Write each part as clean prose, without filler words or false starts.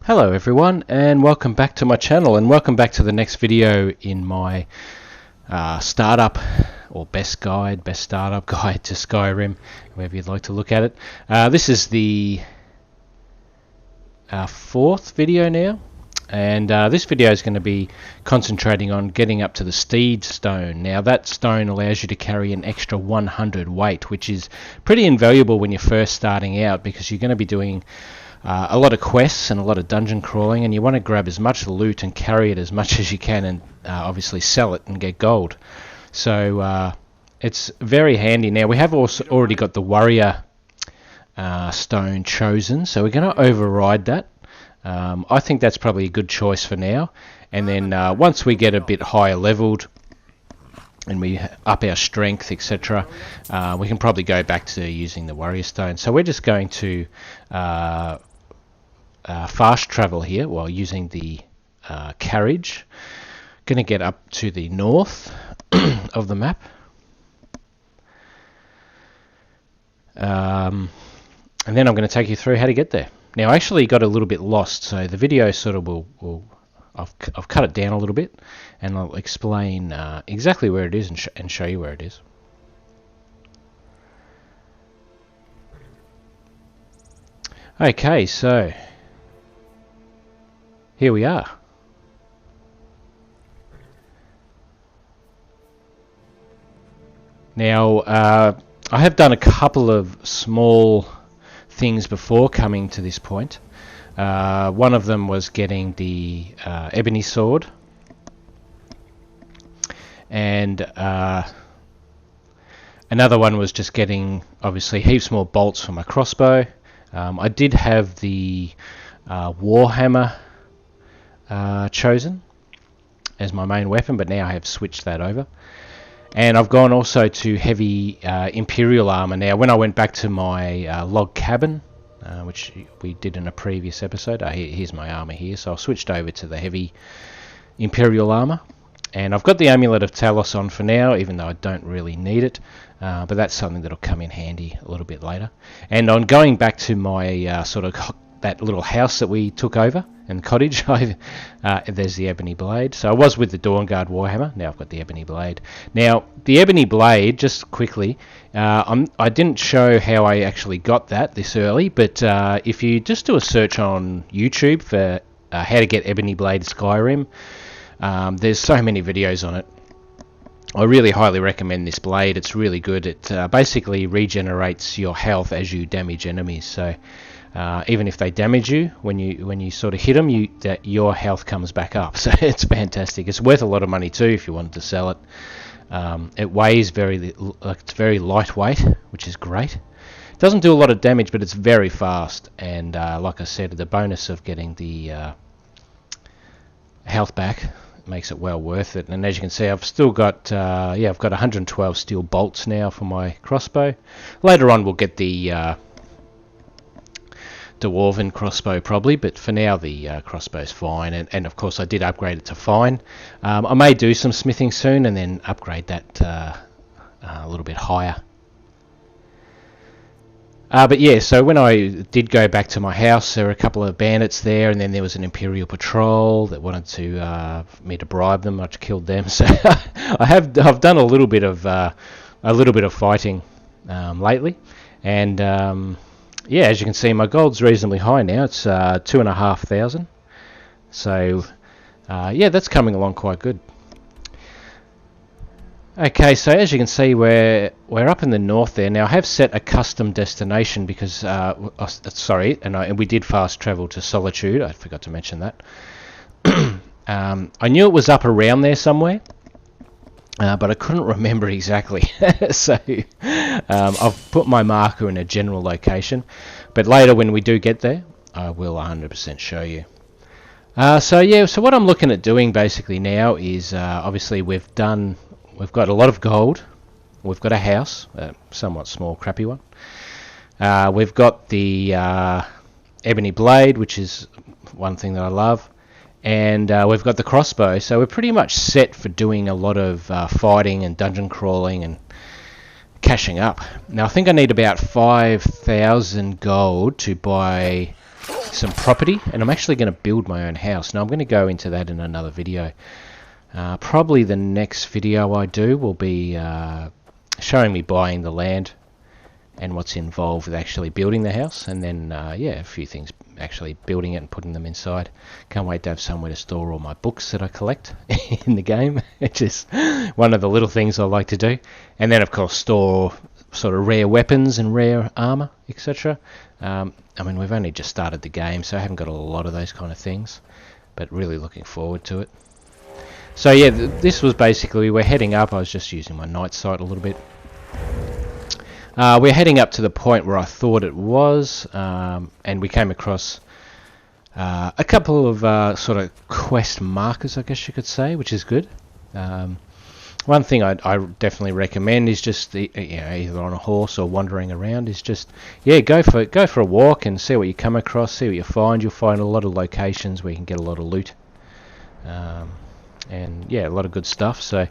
Hello everyone, and welcome back to my channel, and welcome back to the next video in my startup or best startup guide to Skyrim, however you'd like to look at it. This is the fourth video now, and this video is going to be concentrating on getting up to the Steed Stone. Now that stone allows you to carry an extra 100 weight, which is pretty invaluable when you're first starting out, because you're going to be doing a lot of quests and a lot of dungeon crawling, and you want to grab as much loot and carry it as much as you can, and obviously sell it and get gold. So it's very handy. Now we have also already got the warrior stone chosen, so we're going to override that. I think that's probably a good choice for now, and then once we get a bit higher leveled and we up our strength, etc., we can probably go back to using the warrior stone. So we're just going to fast travel here while using the carriage. Going to get up to the north of the map, and then I'm going to take you through how to get there. Now I actually got a little bit lost, so the video sort of will I've cut it down a little bit, and I'll explain exactly where it is and show you where it is. Okay, so here we are. Now, I have done a couple of small things before coming to this point. One of them was getting the ebony sword, and another one was just getting, obviously, heaps more bolts for my crossbow. I did have the Warhammer chosen as my main weapon, but now I have switched that over. And I've gone also to heavy Imperial armor. Now, when I went back to my log cabin, which we did in a previous episode, here's my armor here, so I switched over to the heavy Imperial armor. And I've got the Amulet of Talos on for now, even though I don't really need it, but that's something that'll come in handy a little bit later. And on going back to my sort of that little house that we took over, and cottage, there's the Ebony Blade. So I was with the Dawnguard Warhammer, now I've got the Ebony Blade. Now, the Ebony Blade, just quickly, I didn't show how I actually got that this early, but if you just do a search on YouTube for how to get Ebony Blade Skyrim, there's so many videos on it. I really highly recommend this blade. It's really good. It basically regenerates your health as you damage enemies. So even if they damage you, when you sort of hit them, your health comes back up. So it's fantastic. It's worth a lot of money too if you wanted to sell it. It weighs it's very lightweight, which is great. It doesn't do a lot of damage, but it's very fast. And like I said, the bonus of getting the health back makes it well worth it. And as you can see, I've still got I've got 112 steel bolts now for my crossbow. Later on we'll get the dwarven crossbow probably, but for now the crossbow's fine, and of course I did upgrade it to fine. I may do some smithing soon and then upgrade that a little bit higher. But yeah, so when I did go back to my house, there were a couple of bandits there, and then there was an Imperial patrol that wanted to me to bribe them. I killed them, so I've done a little bit of fighting lately, and yeah, as you can see, my gold's reasonably high now. It's 2,500. So yeah, that's coming along quite good. Okay, so as you can see, we're up in the north there. Now I have set a custom destination because, sorry, and we did fast travel to Solitude. I forgot to mention that. I knew it was up around there somewhere, but I couldn't remember exactly. So I've put my marker in a general location, but later when we do get there, I will 100% show you. So yeah, so what I'm looking at doing basically now is obviously we've got a lot of gold. We've got a house, a somewhat small, crappy one. We've got the Ebony Blade, which is one thing that I love. And we've got the crossbow. So we're pretty much set for doing a lot of fighting and dungeon crawling and cashing up. Now I think I need about 5,000 gold to buy some property, and I'm actually going to build my own house. Now I'm going to go into that in another video. Probably the next video I do will be showing me buying the land and what's involved with actually building the house, and then yeah, a few things actually building it and putting them inside. Can't wait to have somewhere to store all my books that I collect in the game, which is one of the little things I like to do. And then of course store sort of rare weapons and rare armor, etc. I mean, we've only just started the game, so I haven't got a lot of those kind of things, but really looking forward to it. So yeah, this was basically, we're heading up. I was just using my night sight a little bit. We're heading up to the point where I thought it was, and we came across a couple of sort of quest markers, I guess you could say, which is good. One thing I definitely recommend is just either on a horse or wandering around is just go for a walk and see what you come across, see what you find. You'll find a lot of locations where you can get a lot of loot, and yeah, a lot of good stuff. So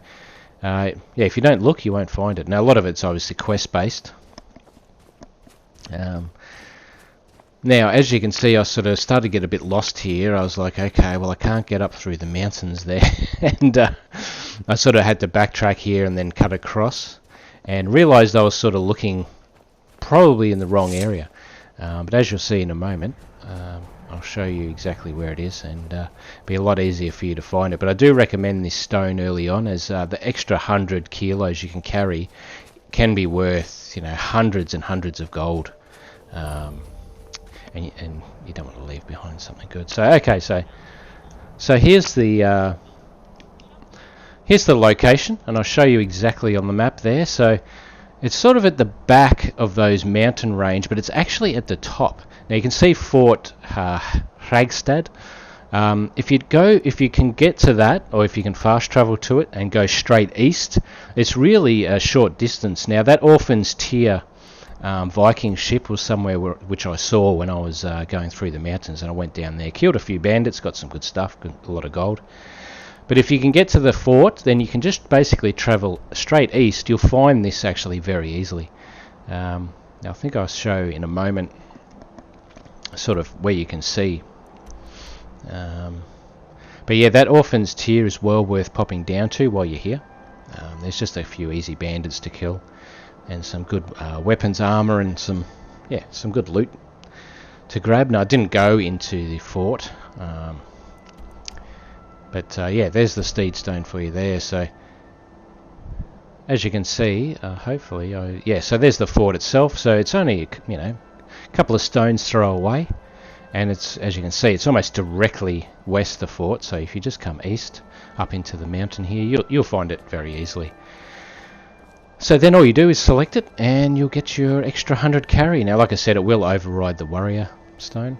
yeah, if you don't look, you won't find it. Now a lot of it's obviously quest based. Now, as you can see, I sort of started to get a bit lost here. I was like, okay, well, I can't get up through the mountains there. And I sort of had to backtrack here and then cut across. And realised I was sort of looking probably in the wrong area. But as you'll see in a moment, I'll show you exactly where it is. And it'll be a lot easier for you to find it. But I do recommend this stone early on, as the extra 100 kilos you can carry can be worth, hundreds and hundreds of gold. And you don't want to leave behind something good. So okay, so here's the location, and I'll show you exactly on the map there. So it's sort of at the back of those mountain range, but it's actually at the top. Now you can see Fort Hragstad. If you can get to that, or if you can fast travel to it and go straight east, it's really a short distance. Now that Orphan's Tear Viking ship was somewhere which I saw when I was going through the mountains, and I went down there, killed a few bandits, got some good stuff, a lot of gold. But if you can get to the fort, then you can just basically travel straight east. You'll find this actually very easily. Now I think I'll show in a moment sort of where you can see. But yeah, that Orphan's Tear is well worth popping down to while you're here. There's just a few easy bandits to kill, and some good weapons, armor, and some good loot to grab. Now I didn't go into the fort, but yeah, there's the Steed Stone for you there. So as you can see, hopefully, so there's the fort itself. So it's only a couple of stones throw away, and it's, as you can see, it's almost directly west the fort. So if you just come east up into the mountain here, you'll find it very easily. So then all you do is select it, and you'll get your extra 100 carry. Now, like I said, it will override the warrior stone.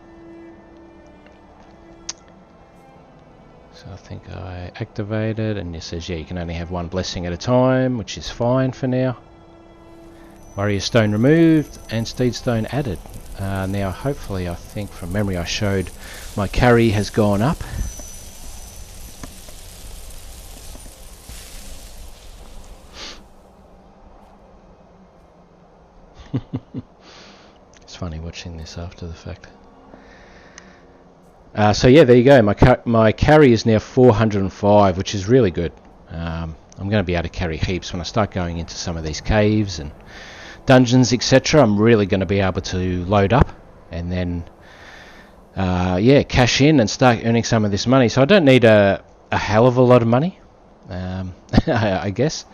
So I think I activated, and it says, yeah, you can only have one blessing at a time, which is fine for now. Warrior stone removed, and Steed Stone added. Now, hopefully, I think from memory I showed my carry has gone up. It's funny watching this after the fact. So yeah, there you go. My carry is now 405, which is really good. I'm going to be able to carry heaps when I start going into some of these caves and dungeons, etc. I'm really going to be able to load up and then cash in and start earning some of this money. So I don't need a hell of a lot of money, I guess.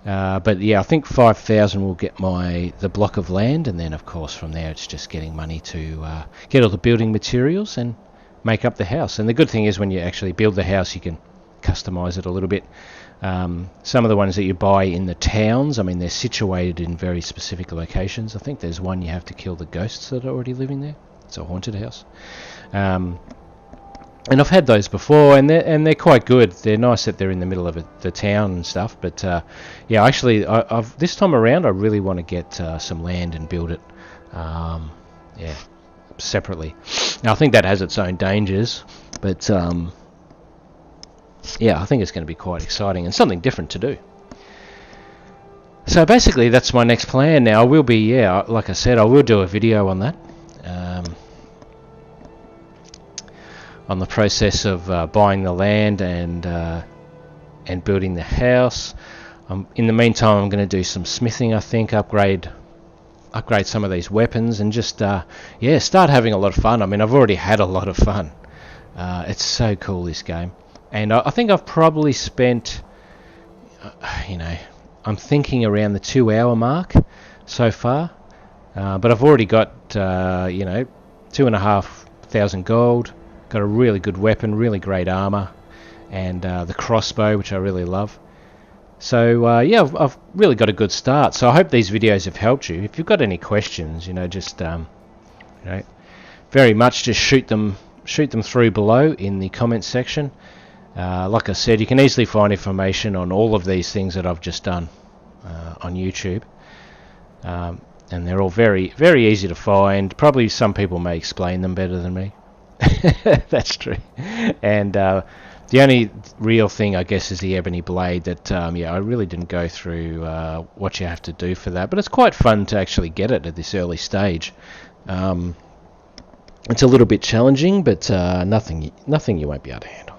But yeah, I think 5,000 will get the block of land, and then of course from there it's just getting money to get all the building materials and make up the house. And the good thing is, when you actually build the house, you can customize it a little bit. Some of the ones that you buy in the towns, I mean, they're situated in very specific locations. I think there's one you have to kill the ghosts that are already living there. It's a haunted house. And I've had those before, and they're quite good. They're nice that they're in the middle of the town and stuff. But yeah, actually, I've this time around I really want to get some land and build it, separately. Now I think that has its own dangers, but yeah, I think it's going to be quite exciting and something different to do. So basically, that's my next plan. Now I will be, like I said, I will do a video on that. on the process of buying the land and building the house. In the meantime, I'm going to do some smithing, I think, upgrade some of these weapons, and just start having a lot of fun. I mean, I've already had a lot of fun. It's so cool, this game, and I think I've probably spent, I'm thinking around the 2-hour mark so far, but I've already got 2,500 gold, got a really good weapon, really great armor, and the crossbow, which I really love. So I've really got a good start. So I hope these videos have helped you. If you've got any questions, just very much just shoot them through below in the comments section. Like I said, you can easily find information on all of these things that I've just done on YouTube, and they're all very, very easy to find. Probably some people may explain them better than me. That's true. And the only real thing, I guess, is the ebony blade that, I really didn't go through what you have to do for that. But it's quite fun to actually get it at this early stage. It's a little bit challenging, but nothing you won't be able to handle.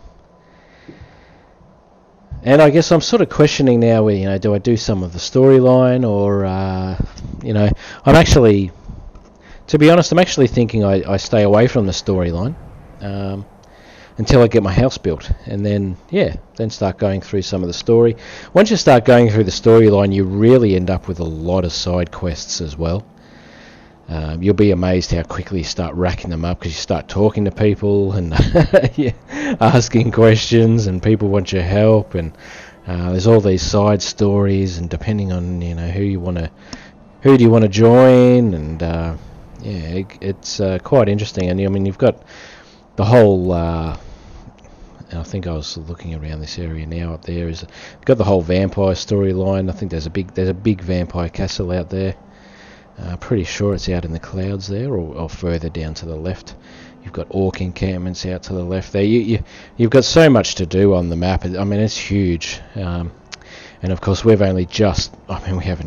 And I guess I'm sort of questioning now, where, do I do some of the storyline, or, I'm actually, to be honest, I'm actually thinking I stay away from the storyline. Until I get my house built, and then start going through some of the story. Once you start going through the storyline, you really end up with a lot of side quests as well. You'll be amazed how quickly you start racking them up, because you start talking to people and asking questions, and people want your help, and there's all these side stories, and depending on who do you want to join, and it's quite interesting. And I mean, you've got the whole I think I was looking around this area now. Up there is got the whole vampire storyline. I think there's a big vampire castle out there. Pretty sure it's out in the clouds there, or further down to the left. You've got orc encampments out to the left there. You've got so much to do on the map. I mean, it's huge. And of course, we haven't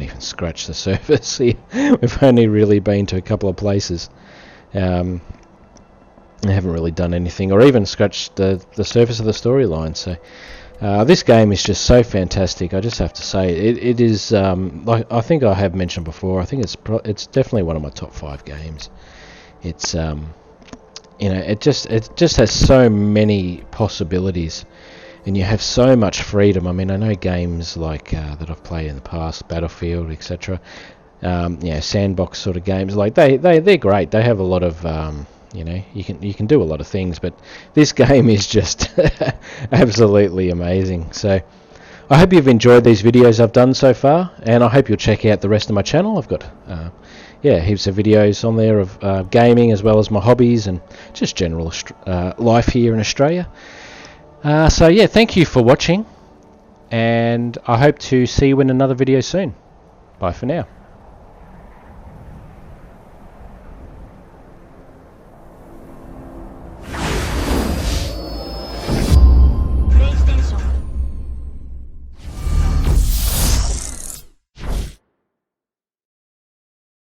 even scratched the surface here. We've only really been to a couple of places. I haven't really done anything, or even scratched the surface of the storyline. So this game is just so fantastic. I just have to say, it is, like I think I have mentioned before, I think it's definitely one of my top 5 games. It's it just has so many possibilities, and you have so much freedom. I mean, I know games like that I've played in the past, Battlefield, etc. Sandbox sort of games, like they're great. They have a lot of you can do a lot of things, but this game is just absolutely amazing. So I hope you've enjoyed these videos I've done so far, and I hope you'll check out the rest of my channel. I've got heaps of videos on there of gaming, as well as my hobbies and just general life here in Australia. Thank you for watching, and I hope to see you in another video soon. Bye for now.